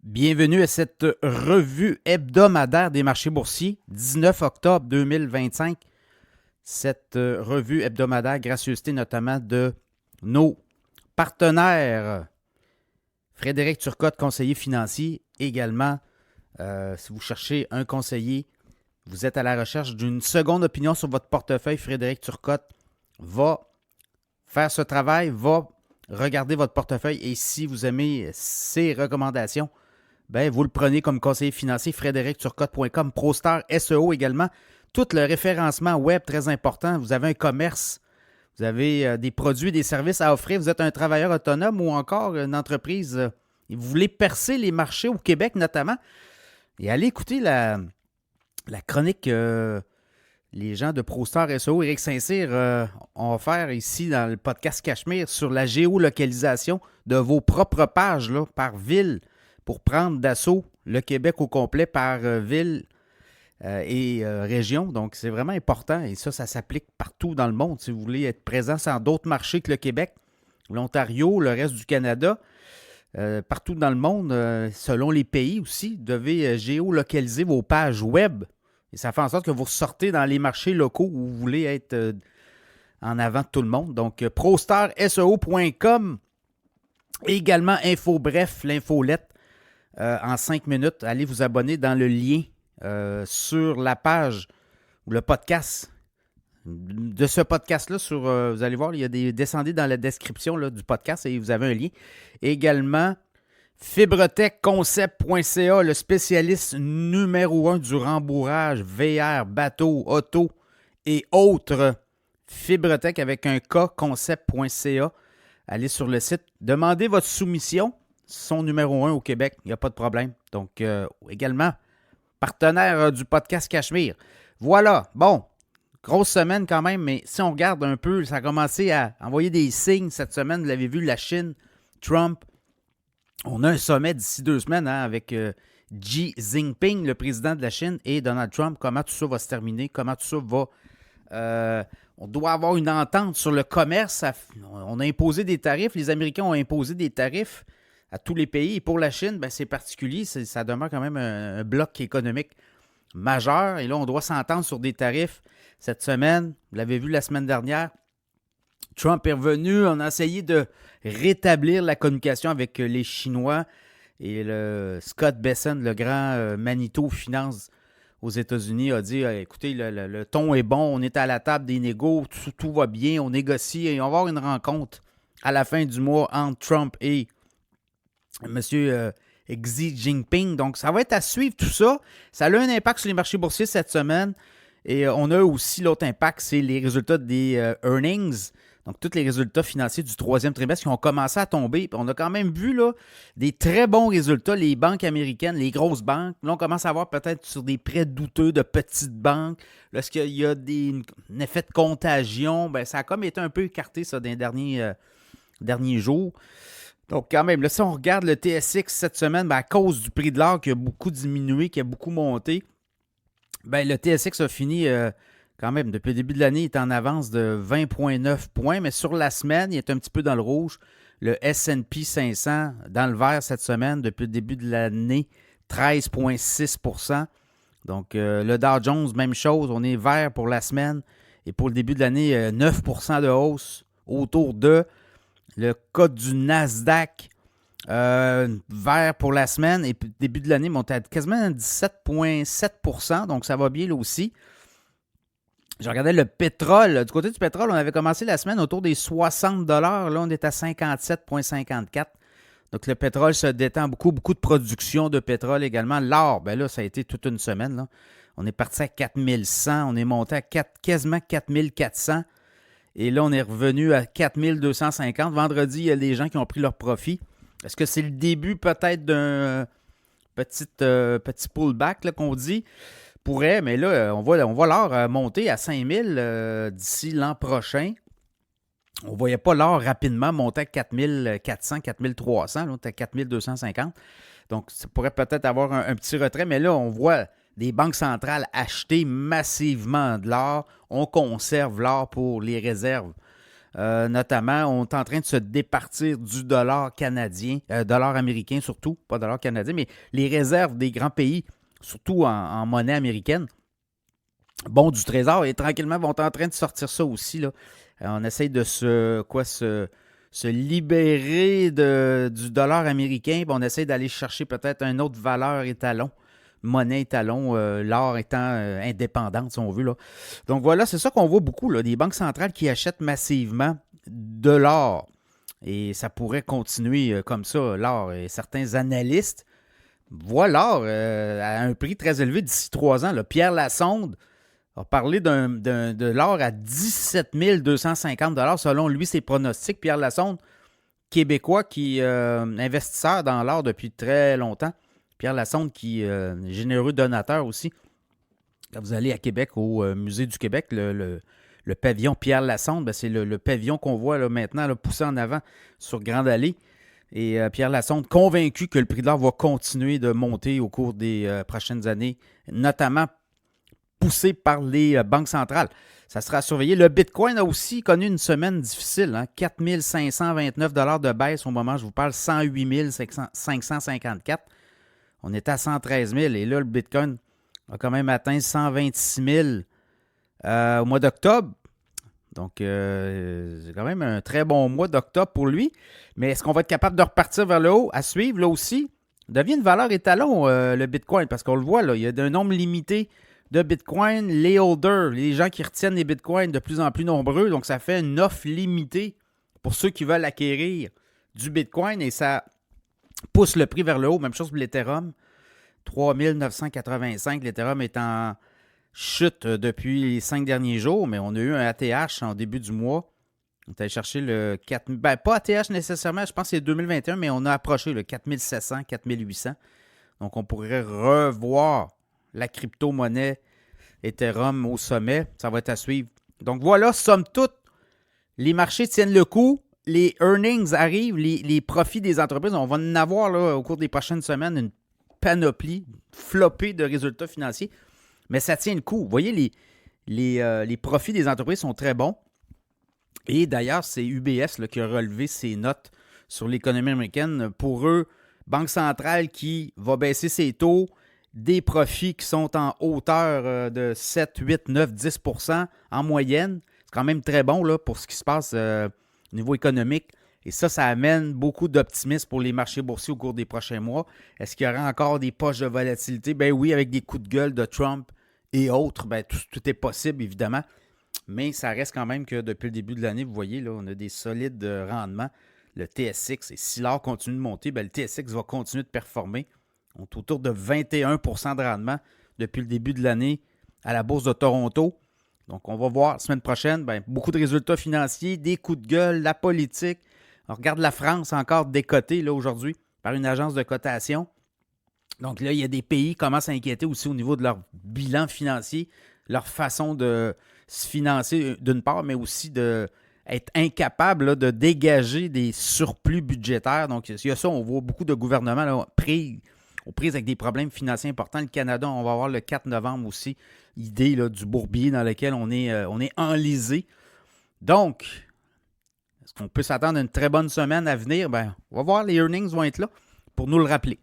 Bienvenue à cette revue hebdomadaire des marchés boursiers, 19 octobre 2025. Cette revue hebdomadaire, gracieuseté notamment de nos partenaires. Frédéric Turcotte, conseiller financier. Également, si vous cherchez un conseiller, vous êtes à la recherche d'une seconde opinion sur votre portefeuille, Frédéric Turcotte va faire ce travail, va regarder votre portefeuille et si vous aimez ses recommandations, ben, vous le prenez comme conseiller financier, frédéricturcotte.com, ProStar SEO également. Tout le référencement web, très important. Vous avez un commerce, vous avez des produits, des services à offrir. Vous êtes un travailleur autonome ou encore une entreprise. Et vous voulez percer les marchés au Québec notamment. Et allez écouter la chronique les gens de ProStar SEO, Éric Saint-Cyr, ont offert ici dans le podcast Cachemire sur la géolocalisation de vos propres pages là, par ville, pour prendre d'assaut le Québec au complet par ville et région. Donc, c'est vraiment important et ça s'applique partout dans le monde. Si vous voulez être présent sur d'autres marchés que le Québec, l'Ontario, le reste du Canada, partout dans le monde, selon les pays aussi, vous devez géolocaliser vos pages web. Et ça fait en sorte que vous ressortez dans les marchés locaux où vous voulez être en avant de tout le monde. Donc, prostarseo.com. Également, InfoBref, l'infolette. En 5 minutes, allez vous abonner dans le lien sur la page ou le podcast de ce podcast-là. Vous allez voir, il y a descendez dans la description là, du podcast et vous avez un lien. Également, fibretechconcept.ca, le spécialiste numéro 1 du rembourrage VR, bateau, auto et autres. Fibretech avec un K, concept.ca. Allez sur le site, demandez votre soumission. Son numéro 1 au Québec, il n'y a pas de problème. Donc, également, partenaire du podcast Cachemire. Voilà, bon, grosse semaine quand même, mais si on regarde un peu, ça a commencé à envoyer des signes cette semaine. Vous l'avez vu, la Chine, Trump. On a un sommet d'ici 2 semaines hein, avec Xi Jinping, le président de la Chine, et Donald Trump. Comment tout ça va se terminer, comment tout ça va... on doit avoir une entente sur le commerce. On a imposé des tarifs. Les Américains ont imposé des tarifs à tous les pays. Et pour la Chine, ben, c'est particulier. Ça demeure quand même un bloc économique majeur. Et là, on doit s'entendre sur des tarifs cette semaine. Vous l'avez vu la semaine dernière. Trump est revenu. On a essayé de rétablir la communication avec les Chinois. Et le Scott Bessent, le grand Manitou Finance aux États-Unis, a dit écoutez, le ton est bon. On est à la table des négos. Tout va bien. On négocie. Et on va avoir une rencontre à la fin du mois entre Trump et M. Xi Jinping. Donc, ça va être à suivre tout ça. Ça a eu un impact sur les marchés boursiers cette semaine. Et on a aussi l'autre impact, c'est les résultats des earnings. Donc, tous les résultats financiers du 3e trimestre qui ont commencé à tomber. Puis on a quand même vu là, des très bons résultats. Les banques américaines, les grosses banques. Là, on commence à voir peut-être sur des prêts douteux de petites banques. Lorsqu'il y a un effet de contagion, ben, ça a comme été un peu écarté ça, dans les derniers jours. Donc, quand même, là, si on regarde le TSX cette semaine, ben, à cause du prix de l'or qui a beaucoup diminué, qui a beaucoup monté, ben, le TSX a fini quand même, depuis le début de l'année, il est en avance de 20,9 points, mais sur la semaine, il est un petit peu dans le rouge. Le S&P 500 dans le vert cette semaine, depuis le début de l'année, 13,6 %. Donc, le Dow Jones, même chose, on est vert pour la semaine. Et pour le début de l'année, 9 % de hausse autour de... Le code du Nasdaq vert pour la semaine et début de l'année monte à quasiment 17,7 %. Donc, ça va bien là aussi. Je regardais le pétrole. Du côté du pétrole, on avait commencé la semaine autour des 60 $. Là, on est à 57,54 $. Donc, le pétrole se détend beaucoup. Beaucoup de production de pétrole également. L'or, ben là, ça a été toute une semaine. Là. On est parti à 4100. On est monté à quasiment 4400. Et là, on est revenu à 4250. Vendredi, il y a des gens qui ont pris leur profit. Est-ce que c'est le début peut-être d'un petit pullback là, qu'on dit? Pourrait, mais là, on voit l'or monter à 5000 d'ici l'an prochain. On ne voyait pas l'or rapidement monter à 4400, 4300. Là, on est à 4250. Donc, ça pourrait peut-être avoir un petit retrait. Mais là, on voit des banques centrales acheter massivement de l'or. On conserve l'or pour les réserves notamment, on est en train de se départir du dollar canadien, dollar américain surtout, pas dollar canadien, mais les réserves des grands pays, surtout en monnaie américaine. Bon, du Trésor, et tranquillement, vont en train de sortir ça aussi, là. On essaye de se libérer du dollar américain, puis on essaie d'aller chercher peut-être une autre valeur étalon, monnaie étalon, l'or étant indépendante, si on veut, là. Donc voilà, c'est ça qu'on voit beaucoup, là, des banques centrales qui achètent massivement de l'or. Et ça pourrait continuer comme ça, l'or. Et certains analystes voient l'or à un prix très élevé d'ici 3 ans. Là. Pierre Lassonde a parlé de l'or à 17 250 selon lui, ses pronostics. Pierre Lassonde, québécois qui est investisseur dans l'or depuis très longtemps. Pierre Lassonde qui est généreux donateur aussi. Quand vous allez à Québec, au Musée du Québec, le pavillon Pierre Lassonde, c'est le pavillon qu'on voit là, maintenant là, poussé en avant sur Grande Allée. Et Pierre Lassonde, convaincu que le prix de l'or va continuer de monter au cours des prochaines années, notamment poussé par les banques centrales. Ça sera surveillé. Le Bitcoin a aussi connu une semaine difficile. Hein? 4 529 de baisse au moment où je vous parle, 108 554. On était à 113 000 et là, le Bitcoin a quand même atteint 126 000 au mois d'octobre. Donc, c'est quand même un très bon mois d'octobre pour lui. Mais est-ce qu'on va être capable de repartir vers le haut? À suivre, là aussi, devient une valeur étalon, le Bitcoin, parce qu'on le voit, là, il y a un nombre limité de Bitcoin. Les holders, les gens qui retiennent les Bitcoins de plus en plus nombreux. Donc, ça fait une offre limitée pour ceux qui veulent acquérir du Bitcoin et ça pousse le prix vers le haut. Même chose pour l'Ethereum. 3 985. L'Ethereum est en chute depuis les 5 derniers jours, mais on a eu un ATH en début du mois. On est allé chercher le 4 000. Ben, pas ATH nécessairement, je pense que c'est 2021, mais on a approché le 4700, 4800. Donc, on pourrait revoir la crypto-monnaie Ethereum au sommet. Ça va être à suivre. Donc, voilà, somme toute, les marchés tiennent le coup. Les earnings arrivent, les profits des entreprises. On va en avoir là, au cours des prochaines semaines une panoplie, flopée de résultats financiers. Mais ça tient le coup. Vous voyez, les profits des entreprises sont très bons. Et d'ailleurs, c'est UBS là, qui a relevé ses notes sur l'économie américaine. Pour eux, Banque centrale qui va baisser ses taux, des profits qui sont en hauteur de 7, 8, 9, 10 % en moyenne. C'est quand même très bon là, pour ce qui se passe au niveau économique. Et ça amène beaucoup d'optimisme pour les marchés boursiers au cours des prochains mois. Est-ce qu'il y aura encore des poches de volatilité? Ben oui, avec des coups de gueule de Trump et autres, ben tout est possible, évidemment. Mais ça reste quand même que depuis le début de l'année, vous voyez, là, on a des solides rendements. Le TSX, et si l'or continue de monter, ben le TSX va continuer de performer. On est autour de 21 % de rendement depuis le début de l'année à la Bourse de Toronto. Donc, on va voir la semaine prochaine, ben, beaucoup de résultats financiers, des coups de gueule, la politique. On regarde la France encore décotée là, aujourd'hui par une agence de cotation. Donc là, il y a des pays qui commencent à s'inquiéter aussi au niveau de leur bilan financier, leur façon de se financer d'une part, mais aussi d'être incapable là, de dégager des surplus budgétaires. Donc, il y a ça, on voit beaucoup de gouvernements là, pris aux prises avec des problèmes financiers importants. Le Canada, on va voir le 4 novembre aussi, idée là, du bourbier dans lequel on est enlisé. Donc, est-ce qu'on peut s'attendre à une très bonne semaine à venir? Ben, on va voir, les earnings vont être là pour nous le rappeler.